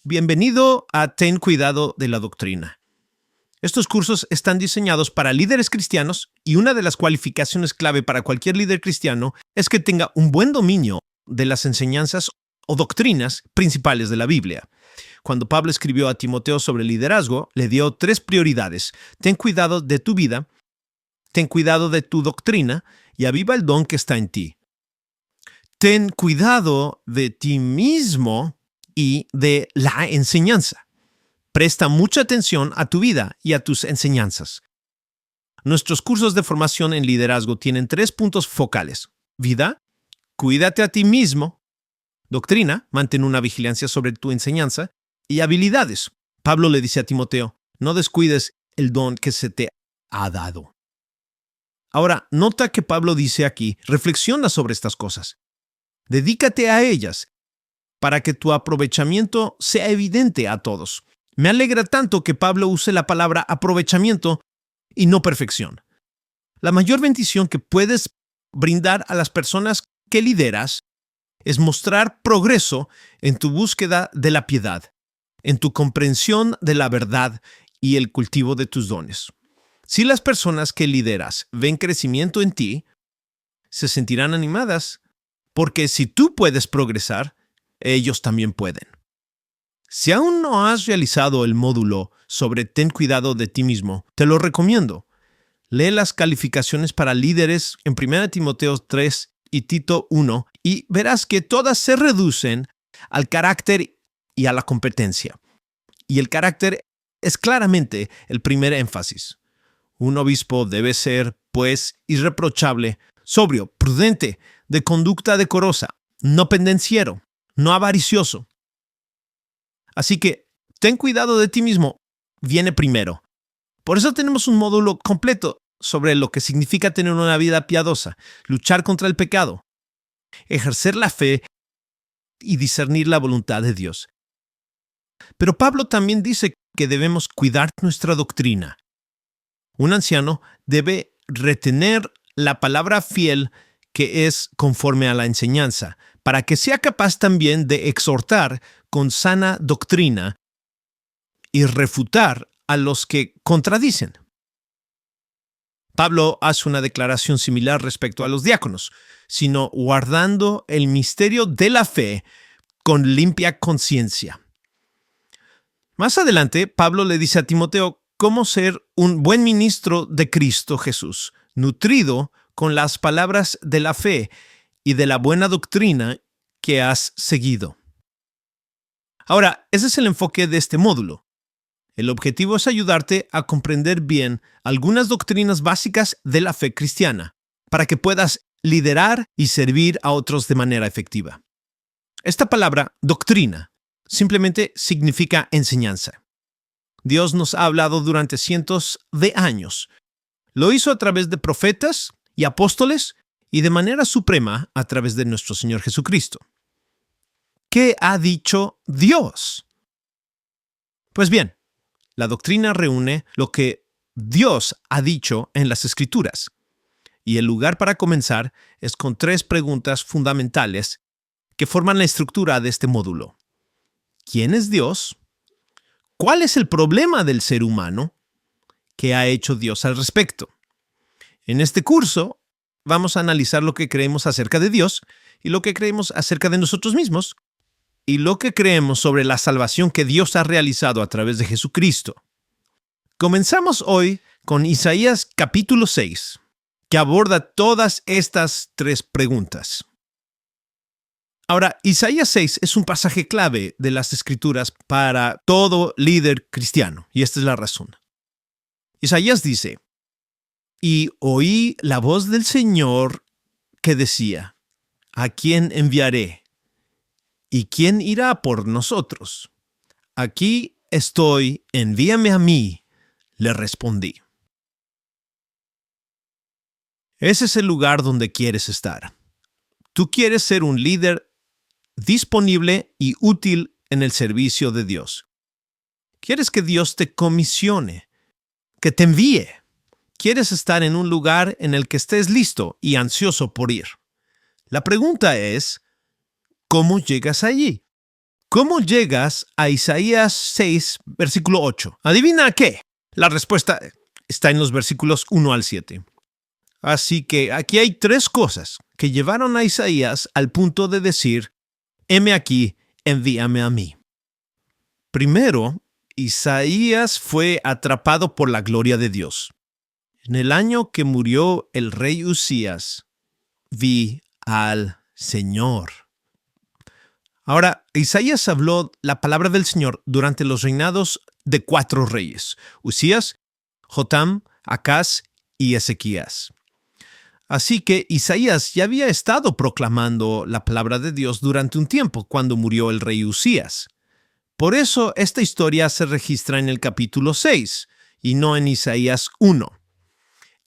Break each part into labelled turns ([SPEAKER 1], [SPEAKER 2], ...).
[SPEAKER 1] Bienvenido a Ten Cuidado de la Doctrina. Estos cursos están diseñados para líderes cristianos y una de las cualificaciones clave para cualquier líder cristiano es que tenga un buen dominio de las enseñanzas o doctrinas principales de la Biblia. Cuando Pablo escribió a Timoteo sobre liderazgo, le dio 3 prioridades. Ten cuidado de tu vida, ten cuidado de tu doctrina y aviva el don que está en ti. Ten cuidado de ti mismo y de la enseñanza. Presta mucha atención a tu vida y a tus enseñanzas. Nuestros cursos de formación en liderazgo tienen 3 puntos focales. Vida, cuídate a ti mismo. Doctrina, mantén una vigilancia sobre tu enseñanza. Y habilidades. Pablo le dice a Timoteo, no descuides el don que se te ha dado. Ahora, nota que Pablo dice aquí, reflexiona sobre estas cosas. Dedícate a ellas para que tu aprovechamiento sea evidente a todos. Me alegra tanto que Pablo use la palabra aprovechamiento y no perfección. La mayor bendición que puedes brindar a las personas que lideras es mostrar progreso en tu búsqueda de la piedad, en tu comprensión de la verdad y el cultivo de tus dones. Si las personas que lideras ven crecimiento en ti, se sentirán animadas, porque si tú puedes progresar, ellos también pueden. Si aún no has realizado el módulo sobre Ten cuidado de ti mismo, te lo recomiendo. Lee las calificaciones para líderes en 1 Timoteo 3 y Tito 1 y verás que todas se reducen al carácter y a la competencia. Y el carácter es claramente el primer énfasis. Un obispo debe ser, pues, irreprochable, sobrio, prudente, de conducta decorosa, no pendenciero, no avaricioso. Así que, ten cuidado de ti mismo, viene primero. Por eso tenemos un módulo completo sobre lo que significa tener una vida piadosa, luchar contra el pecado, ejercer la fe y discernir la voluntad de Dios. Pero Pablo también dice que debemos cuidar nuestra doctrina. Un anciano debe retener la palabra fiel que es conforme a la enseñanza, para que sea capaz también de exhortar con sana doctrina y refutar a los que contradicen. Pablo hace una declaración similar respecto a los diáconos, sino guardando el misterio de la fe con limpia conciencia. Más adelante, Pablo le dice a Timoteo cómo ser un buen ministro de Cristo Jesús, nutrido con las palabras de la fe y de la buena doctrina que has seguido. Ahora, ese es el enfoque de este módulo. El objetivo es ayudarte a comprender bien algunas doctrinas básicas de la fe cristiana, para que puedas liderar y servir a otros de manera efectiva. Esta palabra, doctrina, simplemente significa enseñanza. Dios nos ha hablado durante cientos de años. Lo hizo a través de profetas y apóstoles y de manera suprema a través de nuestro Señor Jesucristo. ¿Qué ha dicho Dios? Pues bien, la doctrina reúne lo que Dios ha dicho en las Escrituras. Y el lugar para comenzar es con 3 preguntas fundamentales que forman la estructura de este módulo. ¿Quién es Dios? ¿Cuál es el problema del ser humano? ¿Qué ha hecho Dios al respecto? En este curso vamos a analizar lo que creemos acerca de Dios y lo que creemos acerca de nosotros mismos y lo que creemos sobre la salvación que Dios ha realizado a través de Jesucristo. Comenzamos hoy con Isaías capítulo 6, que aborda todas estas 3 preguntas. Ahora, Isaías 6 es un pasaje clave de las Escrituras para todo líder cristiano, y esta es la razón. Isaías dice, y oí la voz del Señor que decía, ¿a quién enviaré? ¿Y quién irá por nosotros? Aquí estoy, envíame a mí, le respondí. Ese es el lugar donde quieres estar. Tú quieres ser un líder disponible y útil en el servicio de Dios. Quieres que Dios te comisione, que te envíe. Quieres estar en un lugar en el que estés listo y ansioso por ir. La pregunta es, ¿cómo llegas allí? ¿Cómo llegas a Isaías 6, versículo 8? ¿Adivina qué? La respuesta está en los versículos 1 al 7. Así que aquí hay tres cosas que llevaron a Isaías al punto de decir, heme aquí, envíame a mí. Primero, Isaías fue atrapado por la gloria de Dios. En el año que murió el rey Usías, vi al Señor. Ahora, Isaías habló la palabra del Señor durante los reinados de 4 reyes: Usías, Jotam, Acaz y Ezequías. Así que Isaías ya había estado proclamando la palabra de Dios durante un tiempo cuando murió el rey Usías. Por eso esta historia se registra en el capítulo 6 y no en Isaías 1.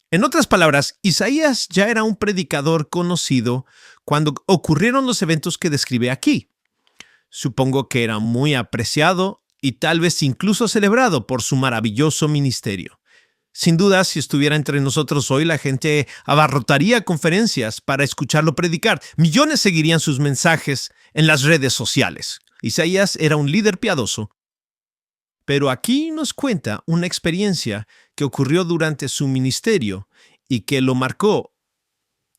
[SPEAKER 1] En otras palabras, Isaías ya era un predicador conocido cuando ocurrieron los eventos que describe aquí. Supongo que era muy apreciado y tal vez incluso celebrado por su maravilloso ministerio. Sin duda, si estuviera entre nosotros hoy, la gente abarrotaría conferencias para escucharlo predicar. Millones seguirían sus mensajes en las redes sociales. Isaías era un líder piadoso. Pero aquí nos cuenta una experiencia que ocurrió durante su ministerio y que lo marcó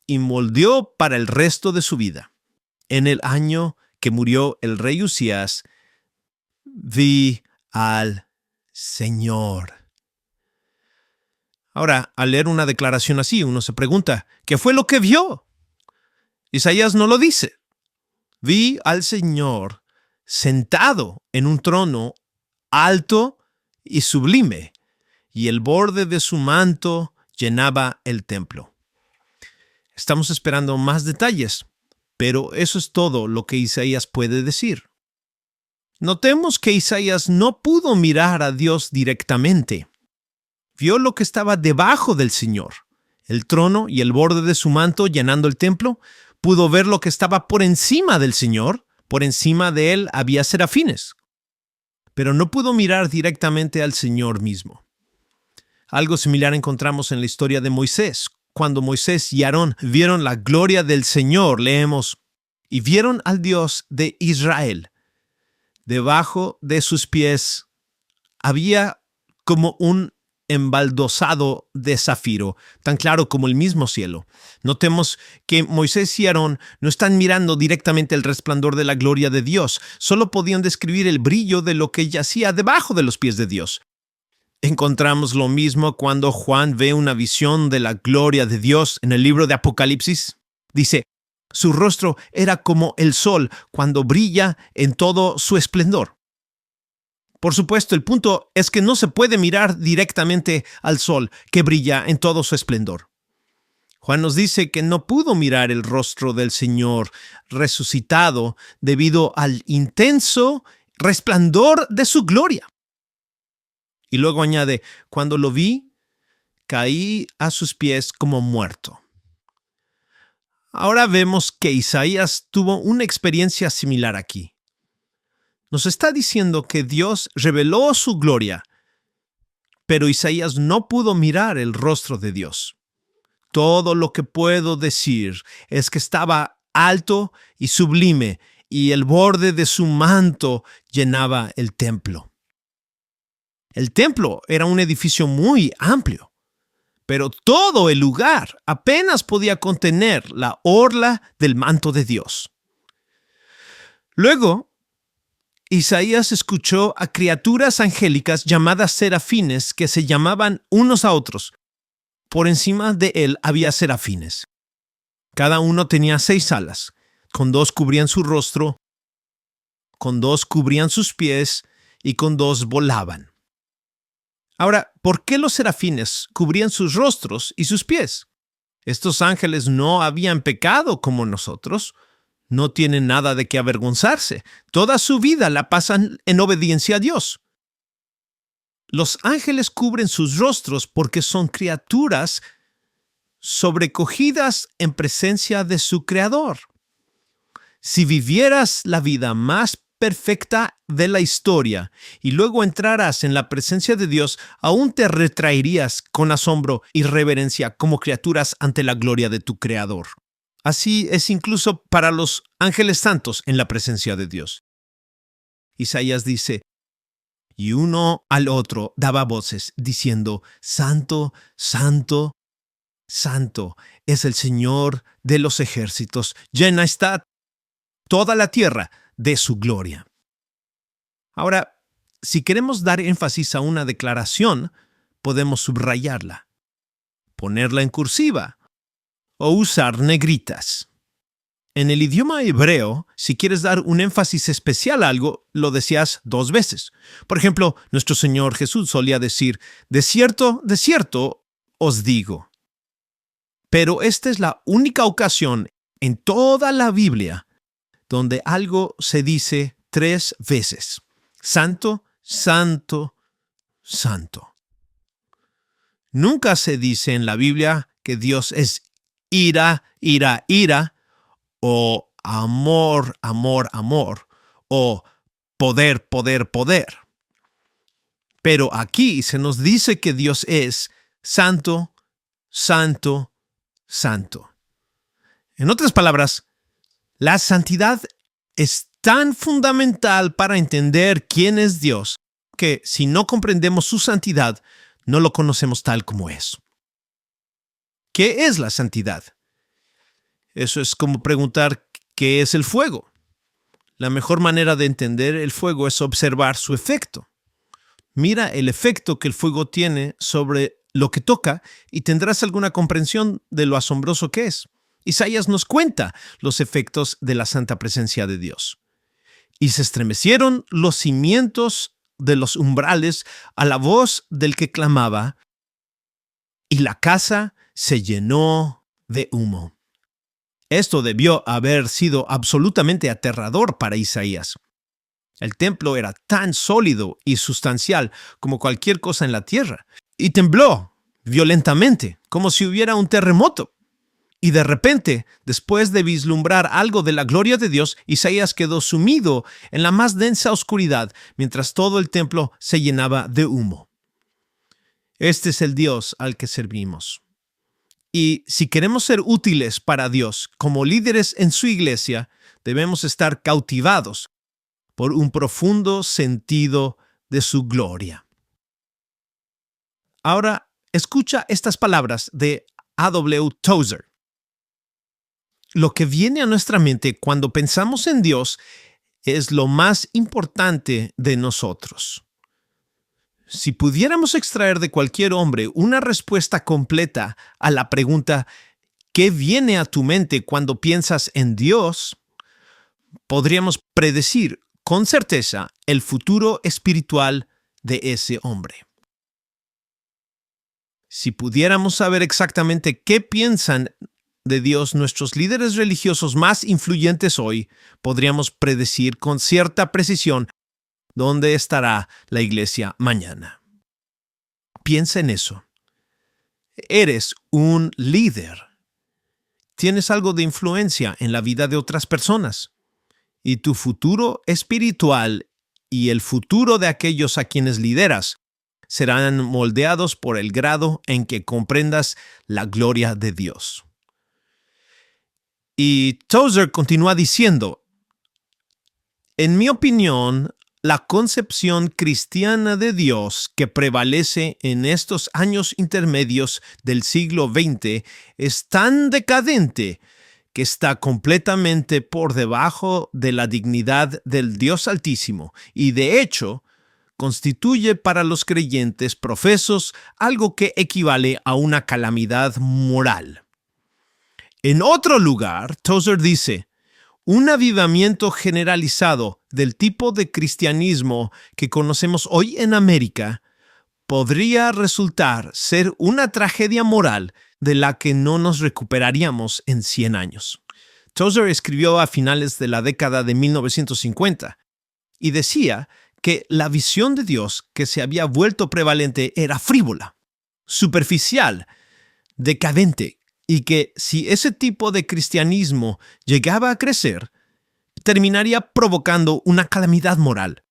[SPEAKER 1] y moldeó para el resto de su vida. En el año que murió el rey Usías, vi al Señor. Ahora, al leer una declaración así, uno se pregunta, ¿qué fue lo que vio? Isaías no lo dice. Vi al Señor sentado en un trono alto y sublime, y el borde de su manto llenaba el templo. Estamos esperando más detalles, pero eso es todo lo que Isaías puede decir. Notemos que Isaías no pudo mirar a Dios directamente. Vio lo que estaba debajo del Señor, el trono y el borde de su manto llenando el templo. Pudo ver lo que estaba por encima del Señor. Por encima de él había serafines. Pero no pudo mirar directamente al Señor mismo. Algo similar encontramos en la historia de Moisés. Cuando Moisés y Aarón vieron la gloria del Señor, leemos, y vieron al Dios de Israel. Debajo de sus pies había como un embaldosado de zafiro, tan claro como el mismo cielo. Notemos que Moisés y Aarón no están mirando directamente el resplandor de la gloria de Dios, solo podían describir el brillo de lo que yacía debajo de los pies de Dios. Encontramos lo mismo cuando Juan ve una visión de la gloria de Dios en el libro de Apocalipsis. Dice, su rostro era como el sol cuando brilla en todo su esplendor. Por supuesto, el punto es que no se puede mirar directamente al sol que brilla en todo su esplendor. Juan nos dice que no pudo mirar el rostro del Señor resucitado debido al intenso resplandor de su gloria. Y luego añade, cuando lo vi, caí a sus pies como muerto. Ahora vemos que Isaías tuvo una experiencia similar aquí. Nos está diciendo que Dios reveló su gloria, pero Isaías no pudo mirar el rostro de Dios. Todo lo que puedo decir es que estaba alto y sublime, y el borde de su manto llenaba el templo. El templo era un edificio muy amplio, pero todo el lugar apenas podía contener la orla del manto de Dios. Luego, Isaías escuchó a criaturas angélicas llamadas serafines que se llamaban unos a otros. Por encima de él había serafines. Cada uno tenía 6 alas. Con 2 cubrían su rostro, con 2 cubrían sus pies y con 2 volaban. Ahora, ¿por qué los serafines cubrían sus rostros y sus pies? Estos ángeles no habían pecado como nosotros. No tienen nada de qué avergonzarse. Toda su vida la pasan en obediencia a Dios. Los ángeles cubren sus rostros porque son criaturas sobrecogidas en presencia de su Creador. Si vivieras la vida más perfecta de la historia y luego entraras en la presencia de Dios, aún te retraerías con asombro y reverencia como criaturas ante la gloria de tu Creador. Así es incluso para los ángeles santos en la presencia de Dios. Isaías dice, y uno al otro daba voces, diciendo, Santo, Santo, Santo es el Señor de los ejércitos, llena está toda la tierra de su gloria. Ahora, si queremos dar énfasis a una declaración, podemos subrayarla, ponerla en cursiva o usar negritas. En el idioma hebreo, si quieres dar un énfasis especial a algo, lo decías 2 veces. Por ejemplo, nuestro Señor Jesús solía decir, de cierto os digo. Pero esta es la única ocasión en toda la Biblia donde algo se dice 3 veces. Santo, santo, santo. Nunca se dice en la Biblia que Dios es ira, ira, ira, o amor, amor, amor, o poder, poder, poder. Pero aquí se nos dice que Dios es santo, santo, santo. En otras palabras, la santidad es tan fundamental para entender quién es Dios que si no comprendemos su santidad, no lo conocemos tal como es. ¿Qué es la santidad? Eso es como preguntar ¿qué es el fuego? La mejor manera de entender el fuego es observar su efecto. Mira el efecto que el fuego tiene sobre lo que toca y tendrás alguna comprensión de lo asombroso que es. Isaías nos cuenta los efectos de la santa presencia de Dios. Y se estremecieron los cimientos de los umbrales a la voz del que clamaba, y la casa se llenó de humo. Esto debió haber sido absolutamente aterrador para Isaías. El templo era tan sólido y sustancial como cualquier cosa en la tierra, y tembló violentamente, como si hubiera un terremoto. Y de repente, después de vislumbrar algo de la gloria de Dios, Isaías quedó sumido en la más densa oscuridad, mientras todo el templo se llenaba de humo. Este es el Dios al que servimos. Y si queremos ser útiles para Dios como líderes en su iglesia, debemos estar cautivados por un profundo sentido de su gloria. Ahora, escucha estas palabras de A.W. Tozer. Lo que viene a nuestra mente cuando pensamos en Dios es lo más importante de nosotros. Si pudiéramos extraer de cualquier hombre una respuesta completa a la pregunta ¿qué viene a tu mente cuando piensas en Dios?, podríamos predecir con certeza el futuro espiritual de ese hombre. Si pudiéramos saber exactamente qué piensan de Dios nuestros líderes religiosos más influyentes hoy, podríamos predecir con cierta precisión dónde estará la iglesia mañana. Piensa en eso. Eres un líder. Tienes algo de influencia en la vida de otras personas. Y tu futuro espiritual y el futuro de aquellos a quienes lideras serán moldeados por el grado en que comprendas la gloria de Dios. Y Tozer continúa diciendo, en mi opinión, la concepción cristiana de Dios que prevalece en estos años intermedios del siglo XX es tan decadente que está completamente por debajo de la dignidad del Dios Altísimo y, de hecho, constituye para los creyentes profesos algo que equivale a una calamidad moral. En otro lugar, Tozer dice, un avivamiento generalizado del tipo de cristianismo que conocemos hoy en América podría resultar ser una tragedia moral de la que no nos recuperaríamos en 100 años. Tozer escribió a finales de la década de 1950 y decía que la visión de Dios que se había vuelto prevalente era frívola, superficial, decadente, y que si ese tipo de cristianismo llegaba a crecer, terminaría provocando una calamidad moral.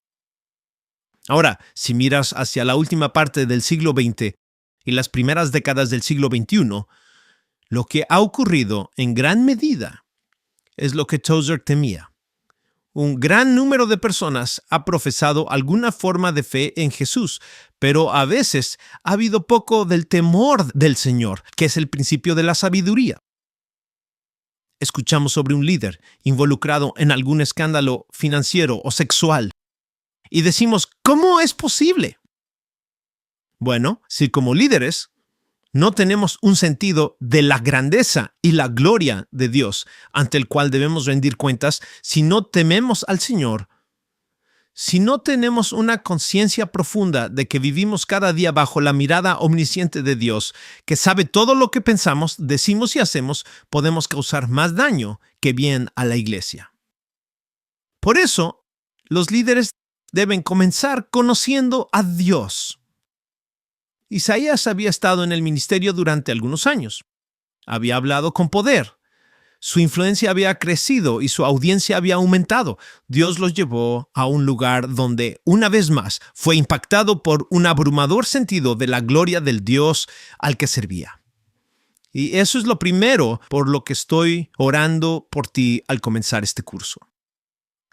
[SPEAKER 1] Ahora, si miras hacia la última parte del siglo XX y las primeras décadas del siglo XXI, lo que ha ocurrido en gran medida es lo que Tozer temía: Un gran número de personas ha profesado alguna forma de fe en Jesús, pero a veces ha habido poco del temor del Señor, que es el principio de la sabiduría. Escuchamos sobre un líder involucrado en algún escándalo financiero o sexual y decimos, ¿cómo es posible? Bueno, si como líderes no tenemos un sentido de la grandeza y la gloria de Dios ante el cual debemos rendir cuentas, si no tememos al Señor, si no tenemos una conciencia profunda de que vivimos cada día bajo la mirada omnisciente de Dios, que sabe todo lo que pensamos, decimos y hacemos, podemos causar más daño que bien a la iglesia. Por eso, los líderes deben comenzar conociendo a Dios. Isaías había estado en el ministerio durante algunos años. Había hablado con poder. Su influencia había crecido y su audiencia había aumentado. Dios los llevó a un lugar donde, una vez más, fue impactado por un abrumador sentido de la gloria del Dios al que servía. Y eso es lo primero por lo que estoy orando por ti al comenzar este curso.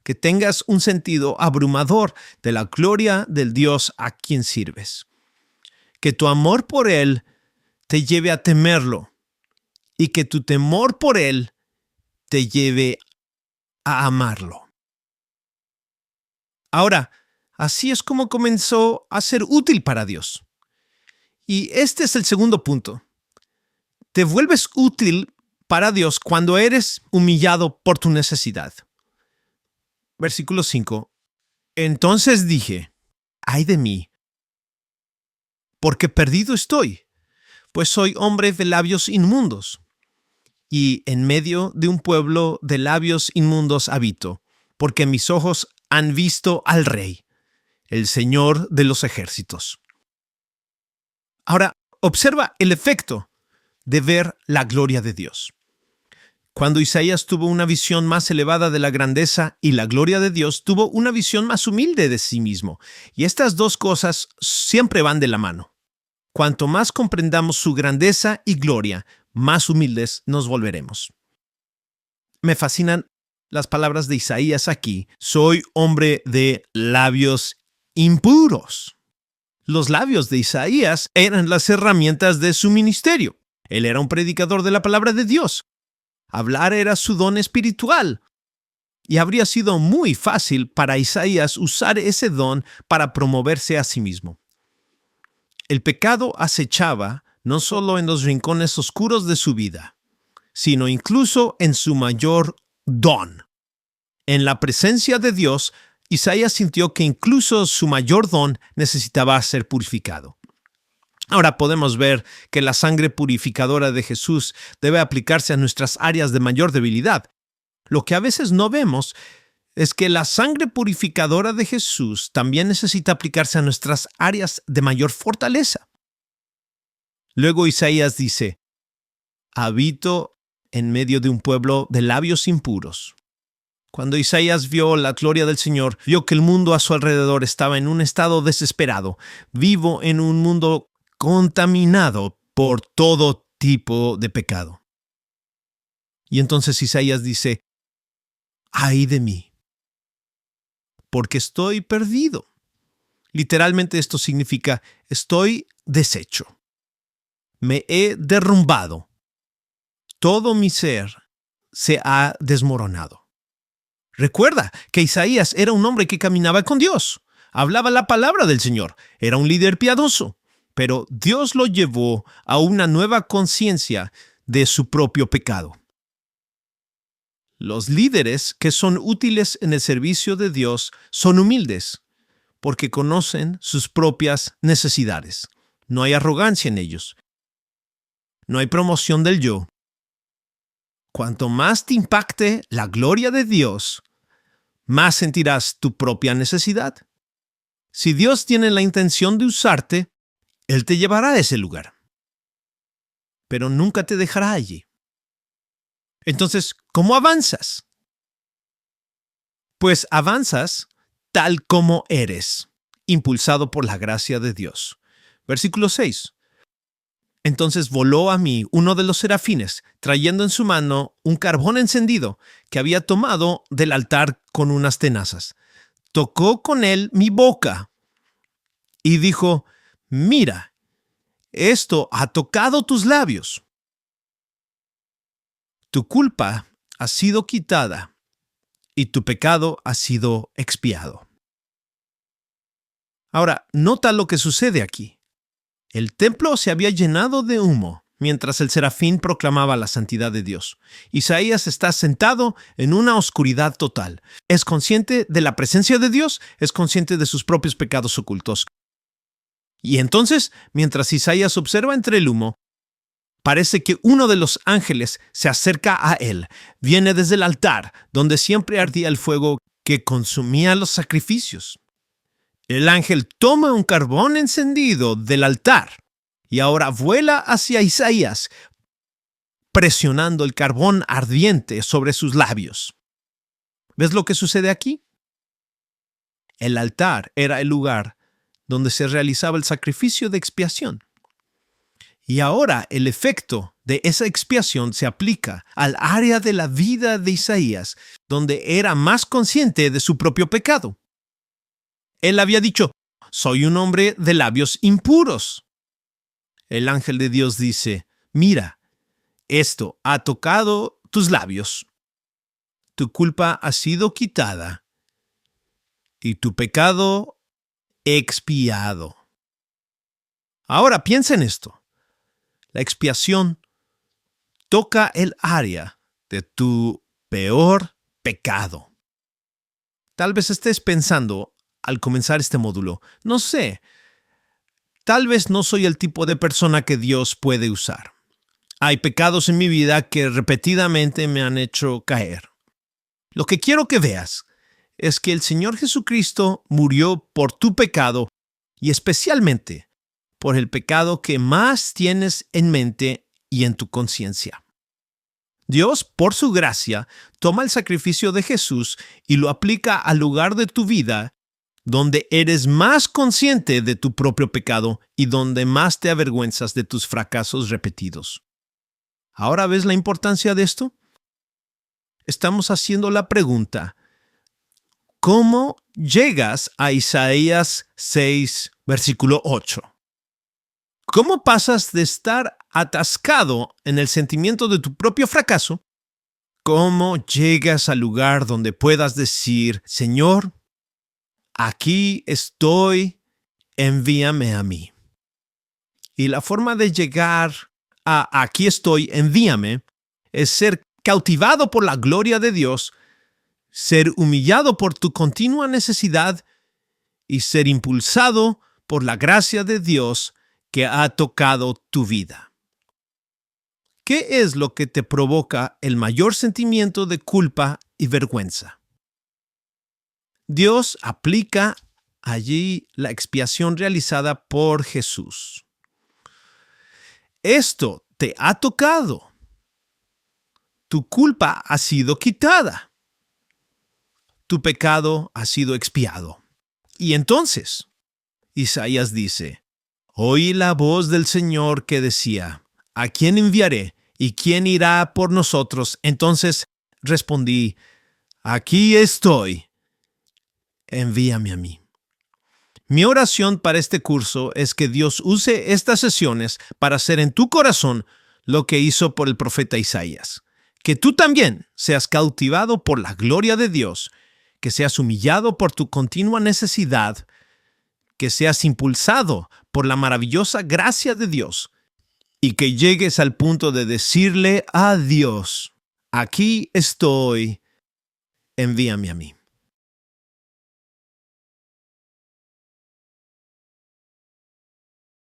[SPEAKER 1] Que tengas un sentido abrumador de la gloria del Dios a quien sirves. Que tu amor por Él te lleve a temerlo y que tu temor por Él te lleve a amarlo. Ahora, así es como comenzó a ser útil para Dios. Y este es el segundo punto. Te vuelves útil para Dios cuando eres humillado por tu necesidad. Versículo 5. Entonces dije, ay de mí, porque perdido estoy, pues soy hombre de labios inmundos, y en medio de un pueblo de labios inmundos habito, porque mis ojos han visto al Rey, el Señor de los ejércitos. Ahora, observa el efecto de ver la gloria de Dios. Cuando Isaías tuvo una visión más elevada de la grandeza y la gloria de Dios, tuvo una visión más humilde de sí mismo. Y estas dos cosas siempre van de la mano. Cuanto más comprendamos su grandeza y gloria, más humildes nos volveremos. Me fascinan las palabras de Isaías aquí. Soy hombre de labios impuros. Los labios de Isaías eran las herramientas de su ministerio. Él era un predicador de la palabra de Dios. Hablar era su don espiritual. Y habría sido muy fácil para Isaías usar ese don para promoverse a sí mismo. El pecado acechaba no solo en los rincones oscuros de su vida, sino incluso en su mayor don. En la presencia de Dios, Isaías sintió que incluso su mayor don necesitaba ser purificado. Ahora podemos ver que la sangre purificadora de Jesús debe aplicarse a nuestras áreas de mayor debilidad. Lo que a veces no vemos es que la sangre purificadora de Jesús también necesita aplicarse a nuestras áreas de mayor fortaleza. Luego Isaías dice, habito en medio de un pueblo de labios impuros. Cuando Isaías vio la gloria del Señor, vio que el mundo a su alrededor estaba en un estado desesperado, vivo en un mundo contaminado por todo tipo de pecado. Y entonces Isaías dice, ay de mí, porque estoy perdido. Literalmente esto significa, estoy deshecho. Me he derrumbado. Todo mi ser se ha desmoronado. Recuerda que Isaías era un hombre que caminaba con Dios, hablaba la palabra del Señor, era un líder piadoso, pero Dios lo llevó a una nueva conciencia de su propio pecado. Los líderes que son útiles en el servicio de Dios son humildes, porque conocen sus propias necesidades. No hay arrogancia en ellos. No hay promoción del yo. Cuanto más te impacte la gloria de Dios, más sentirás tu propia necesidad. Si Dios tiene la intención de usarte, Él te llevará a ese lugar, pero nunca te dejará allí. Entonces, ¿cómo avanzas? Pues avanzas tal como eres, impulsado por la gracia de Dios. Versículo 6. Entonces voló a mí uno de los serafines, trayendo en su mano un carbón encendido que había tomado del altar con unas tenazas. Tocó con él mi boca y dijo: mira, esto ha tocado tus labios. Tu culpa ha sido quitada y tu pecado ha sido expiado. Ahora, nota lo que sucede aquí. El templo se había llenado de humo mientras el serafín proclamaba la santidad de Dios. Isaías está sentado en una oscuridad total. Es consciente de la presencia de Dios, es consciente de sus propios pecados ocultos. Y entonces, mientras Isaías observa entre el humo, parece que uno de los ángeles se acerca a él. Viene desde el altar, donde siempre ardía el fuego que consumía los sacrificios. El ángel toma un carbón encendido del altar y ahora vuela hacia Isaías, presionando el carbón ardiente sobre sus labios. ¿Ves lo que sucede aquí? El altar era el lugar donde se realizaba el sacrificio de expiación. Y ahora el efecto de esa expiación se aplica al área de la vida de Isaías, donde era más consciente de su propio pecado. Él había dicho: soy un hombre de labios impuros. El ángel de Dios dice: mira, esto ha tocado tus labios. Tu culpa ha sido quitada y tu pecado expiado. Ahora piensa en esto. La expiación toca el área de tu peor pecado. Tal vez estés pensando al comenzar este módulo: no sé, tal vez no soy el tipo de persona que Dios puede usar. Hay pecados en mi vida que repetidamente me han hecho caer. Lo que quiero que veas es que el Señor Jesucristo murió por tu pecado y especialmente por el pecado que más tienes en mente y en tu conciencia. Dios, por su gracia, toma el sacrificio de Jesús y lo aplica al lugar de tu vida donde eres más consciente de tu propio pecado y donde más te avergüenzas de tus fracasos repetidos. ¿Ahora ves la importancia de esto? Estamos haciendo la pregunta: ¿cómo llegas a Isaías 6, versículo 8? ¿Cómo pasas de estar atascado en el sentimiento de tu propio fracaso? ¿Cómo llegas al lugar donde puedas decir: Señor, aquí estoy, envíame a mí? Y la forma de llegar a aquí estoy, envíame, es ser cautivado por la gloria de Dios, ser humillado por tu continua necesidad y ser impulsado por la gracia de Dios que ha tocado tu vida. ¿Qué es lo que te provoca el mayor sentimiento de culpa y vergüenza? Dios aplica allí la expiación realizada por Jesús. Esto te ha tocado. Tu culpa ha sido quitada. Tu pecado ha sido expiado. Y entonces, Isaías dice: oí la voz del Señor que decía: ¿a quién enviaré? ¿Y quién irá por nosotros? Entonces respondí: aquí estoy, envíame a mí. Mi oración para este curso es que Dios use estas sesiones para hacer en tu corazón lo que hizo por el profeta Isaías. Que tú también seas cautivado por la gloria de Dios, que seas humillado por tu continua necesidad, que seas impulsado por la maravillosa gracia de Dios y que llegues al punto de decirle a Dios: aquí estoy, envíame a mí.